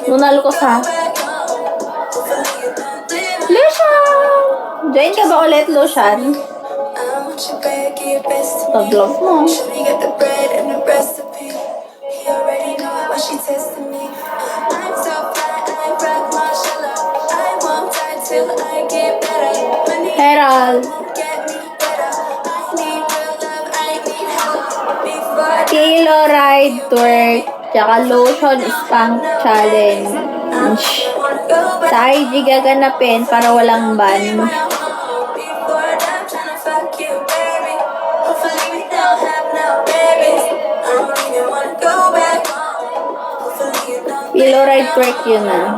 Nunalo ko sa Lucian! Join ka ba ulit, Lucian? Pag-vlog mo. Herald. Kilo Ride Twerk. Tsaka Lotion Spank Challenge. Sa IG gaganapin para walang ban. Kilo Ride Twerk yun ah.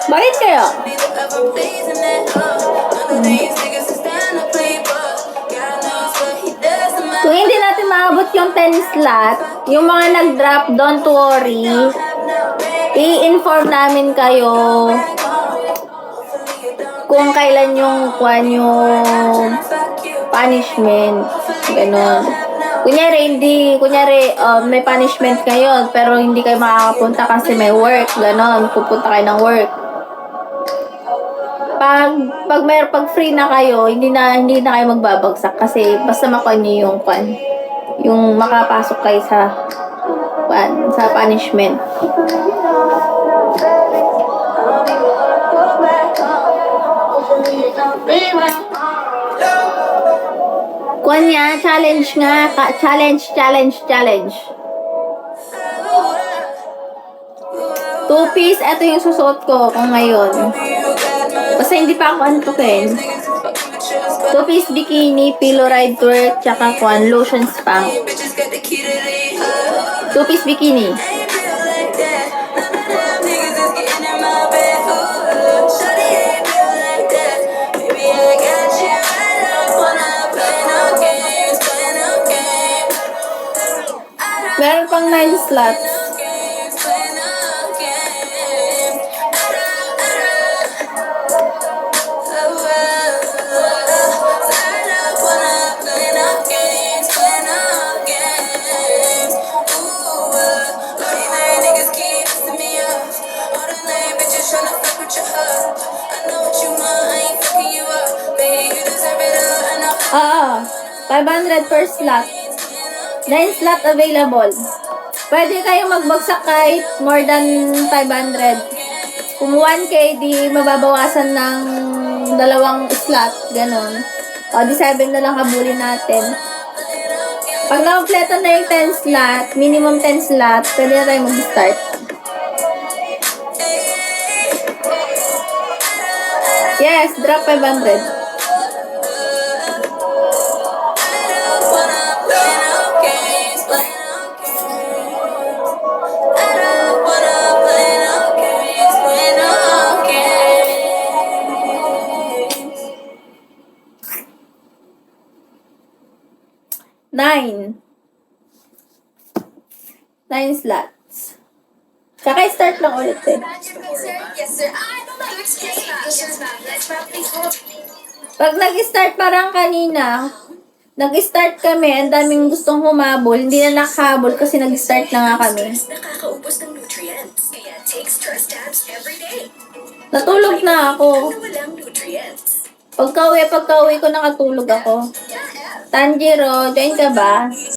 Bakit kaya? Kung hindi natin maabot yung 10 slot, yung mga nag-drop, don't worry. I-inform namin kayo kung kailan yung punishment. Ganon. Kunyari, may punishment kayo, pero hindi kayo makakapunta kasi may work. Ganon, pupunta kayo ng work. Pag free na kayo, hindi na kayo magbabagsak kasi basta makuha niyo yung makapasok kayo sa punishment. Kunya, challenge nga. Challenge. 2-piece, ito yung susuot ko kung ngayon. Basta hindi pa ako antukin. 2-piece bikini, pillow ride twerk, tsaka lotion spank. 2-piece bikini. Meron pang 9 slots. Ah, 500 per slot. 9 slot available. Pwede kayong magbagsak kahit more than 500. Kung 1K, di mababawasan ng 2 slot. Ganon. O, di 7 na lang habulin natin. Pag na-kompleto na yung 10 slot, minimum 10 slot, pwede na tayo mag-start. Yes, drop 500. Nine slots. Tsaka start lang ulit eh. Pag nag-start parang kanina, nag-start kami, ang daming gustong humabol, hindi na nakahabol kasi nag-start na nga kami. Natulog na ako. Pagka-uwi ko nakatulog ako. Tanjiro, join ka ba?